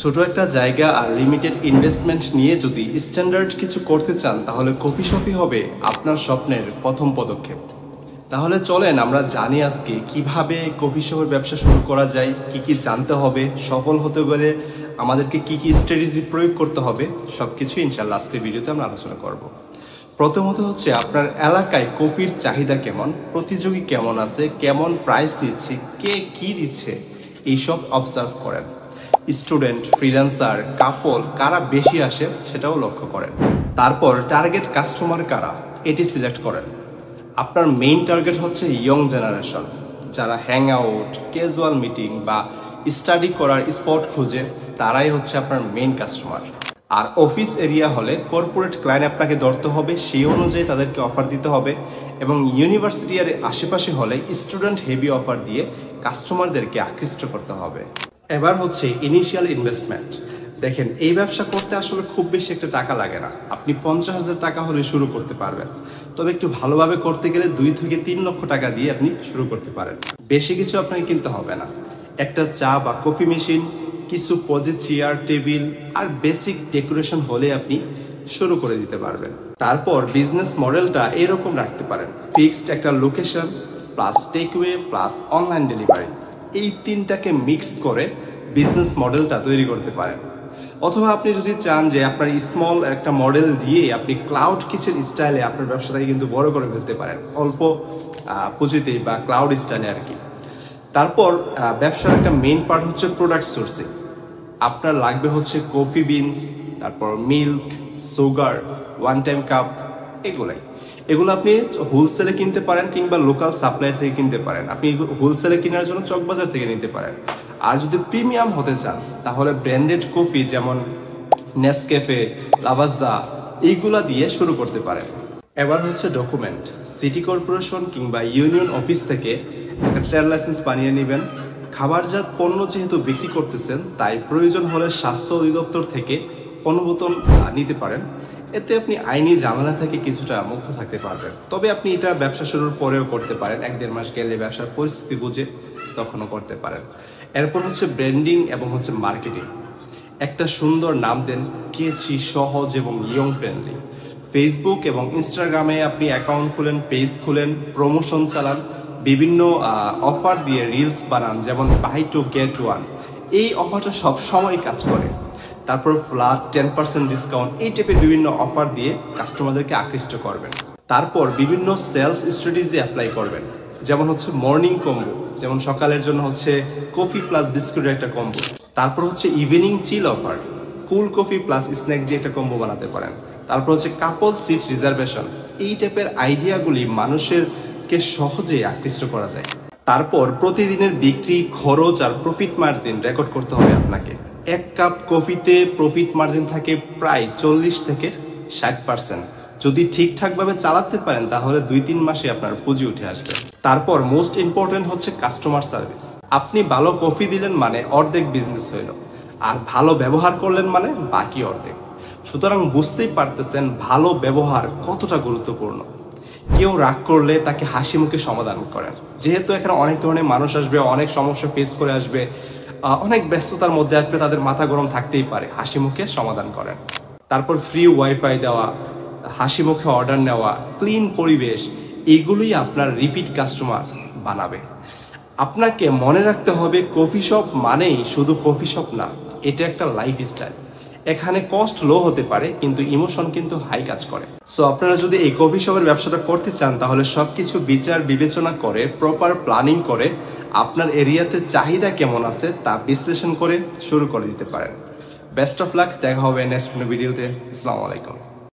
ছোট একটা জায়গা আর লিমিটেড ইনভেস্টমেন্ট নিয়ে যদি স্ট্যান্ডার্ড কিছু করতে চান তাহলে কফি শপই হবে আপনার স্বপ্নের প্রথম পদক্ষেপ। তাহলে চলেন আমরা জানি আজকে কিভাবে কফি শপের ব্যবসা শুরু করা যায়, কি জানতে হবে, সফল হতে গেলে আমাদেরকে কি স্ট্র্যাটেজি প্রয়োগ করতে হবে, সবকিছু ইনশাআল্লাহ আজকের ভিডিওতে আমরা আলোচনা করব। প্রথমত হচ্ছে আপনার এলাকায় কফির চাহিদা কেমন, প্রতিযোগী কেমন আছে, কেমন প্রাইস দিচ্ছে, কে কি দিচ্ছে, এইসব অবজার্ভ করেন। স্টুডেন্ট, ফ্রিল্যান্সার, কাপল কারা বেশি আসে সেটাও লক্ষ্য করেন। তারপর টার্গেট কাস্টমার কারা এটি সিলেক্ট করেন। আপনার মেইন টার্গেট হচ্ছে ইয়ং জেনারেশন, যারা হ্যাং আউট, ক্যাজুয়াল মিটিং বা স্টাডি করার স্পট খুঁজে, তারাই হচ্ছে আপনার মেইন কাস্টমার। আর অফিস এরিয়া হলে কর্পোরেট ক্লায়েন্ট আপনাকে ধরতে হবে, সেই অনুযায়ী তাদেরকে অফার দিতে হবে। এবং ইউনিভার্সিটি আর আশেপাশে হলে স্টুডেন্ট হেভি অফার দিয়ে কাস্টমারদেরকে আকৃষ্ট করতে হবে। এবার হচ্ছে ইনিশিয়াল ইনভেস্টমেন্ট। দেখেন, এই ব্যবসা করতে আসলে খুব বেশি একটা টাকা লাগে না, আপনি 50,000 টাকা হলে শুরু করতে পারবেন। তবে একটু ভালোভাবে করতে গেলে 2 থেকে 3 লক্ষ টাকা দিয়ে আপনি শুরু করতে পারেন। বেশি কিছু আপনাকে কিনতে হবে না, একটা চা বা কফি মেশিন, কিছু কোজে চেয়ার টেবিল আর বেসিক ডেকোরেশন হলে আপনি শুরু করে দিতে পারবেন। তারপর বিজনেস মডেলটা এরকম রাখতে পারেন, ফিক্সড একটা location plus takeaway plus online delivery, এই তিনটাকে মিক্স করে বিজনেস মডেলটা তৈরি করতে পারেন। অথবা আপনি যদি চান যে আপনার স্মল একটা মডেল দিয়ে আপনি ক্লাউড কিচেন স্টাইলে আপনার ব্যবসাটাকে কিন্তু বড় করে ফেলতে পারেন, অল্প পুঁজিতেই বা ক্লাউড স্টাইলে আর কি। তারপর ব্যবসার একটা মেইন পার্ট হচ্ছে প্রোডাক্ট সোর্সিং। আপনার লাগবে হচ্ছে কফি বিনস, তারপর milk, sugar, one time cup, এগুলো আপনি হোলসেলে কিনতে পারেন কিংবা লোকাল সাপ্লায়ার থেকে কিনতে পারেন। আপনি হোলসেলে কেনার জন্য চকবাজার থেকে নিতে পারেন। আর যদি প্রিমিয়াম হতে চান তাহলে ব্র্যান্ডেড কফি যেমন নেসক্যাফে, লাভাজ্জা, এইগুলা দিয়ে শুরু করতে পারেন। এবার হচ্ছে ডকুমেন্ট। সিটি কর্পোরেশন কিংবা ইউনিয়ন অফিস থেকে একটা ট্রেড লাইসেন্স বানিয়ে নেবেন। খাবারজাত পণ্য যেহেতু বিক্রি করতেছেন, তাই প্রয়োজন হলে স্বাস্থ্য অধিদপ্তর থেকে অনুমোদন নিতে পারেন। এতে আপনি আইনি ঝামেলা থেকে কিছুটা মুক্ত থাকতে পারবেন। তবে আপনি এটা ব্যবসা শুরুর পরেও করতে পারেন, 1-1.5 মাস গেলে ব্যবসার পরিস্থিতি বুঝে তখনও করতে পারেন। এরপর হচ্ছে ব্র্যান্ডিং এবং হচ্ছে মার্কেটিং। একটা সুন্দর নাম দেন, কেচি, সহজ এবং ইয়ং ফ্রেন্ডলি। ফেসবুক এবং ইনস্টাগ্রামে আপনি অ্যাকাউন্ট খুলেন, পেজ খুলেন, প্রমোশন চালান, বিভিন্ন অফার দিয়ে রিলস বানান, যেমন বাই টু গেট ওয়ান। এই অফারটা সবসময় কাজ করে। তারপর ফ্ল্যাট 10% ডিসকাউন্ট, এই টাইপের বিভিন্ন অফার দিয়ে কাস্টমারদেরকে আকৃষ্ট করবেন। তারপর বিভিন্ন সেলস স্ট্র্যাটেজি অ্যাপ্লাই করবেন, যেমন হচ্ছে মর্নিং কম্বো, যেমন সকালের জন্য হচ্ছে কফি প্লাস বিস্কুটের একটা কম্বো। তারপর হচ্ছে evening chill offer, cool coffee plus snack দিয়ে একটা কম্বো বানাতে পারেন। তারপর হচ্ছে কাপল সিট রিজার্ভেশন। এই টাইপের আইডিয়াগুলি মানুষেরকে সহজে আকৃষ্ট করা যায়। তারপর প্রতিদিনের বিক্রি, খরচ আর প্রফিট মার্জিন রেকর্ড করতে হবে আপনাকে। 1 কাপ কফিতে প্রফিট মার্জিন থাকে প্রায় 40 থেকে 60%। যদি ঠিকঠাকভাবে চালাতে পারেন তাহলে 2-3 মাসে আপনার পুঁজি উঠে আসবে। তারপর মোস্ট ইম্পর্টেন্ট হচ্ছে কাস্টমার সার্ভিস। আপনি ভালো কফি দিলেন মানে অর্ধেক বিজনেস হইল, আর ভালো ব্যবহার করলেন মানে বাকি অর্ধেক। সুতরাং বুঝতেই পারতেছেন ভালো ব্যবহার কতটা গুরুত্বপূর্ণ। কেউ রাগ করলে তাকে হাসি মুখে সমাধান করেন। যেহেতু এখানে অনেক ধরনের মানুষ আসবে, অনেক সমস্যা ফেস করে আসবে, অনেক ব্যস্ততার মধ্যে আসবে, তাদের মাথা গরম থাকতেই পারে, হাসি মুখে সমাধান করেন। তারপর ফ্রি ওয়াইফাই দেওয়া, হাসি মুখে অর্ডার নেওয়া, ক্লিন পরিবেশ, এগুলোই আপনার রিপিট কাস্টমার বানাবে। আপনাকে মনে রাখতে হবে কফি শপ মানেই শুধু কফি শপ না, এটা একটা লাইফস্টাইল। এখানে কস্ট লো হতে পারে কিন্তু ইমোশন কিন্তু হাই কাজ করে। সো আপনারা যদি এই কফি শপের ব্যবসাটা করতে চান তাহলে সবকিছু বিচার বিবেচনা করে, প্রপার প্ল্যানিং করে, আপনার এরিয়াতে চাহিদা কেমন আছে তা বিশ্লেষণ করে শুরু করে দিতে পারেন। বেস্ট অফ লাক, দেখা হবে নেক্সট ভিডিওতে। আসসালামু আলাইকুম।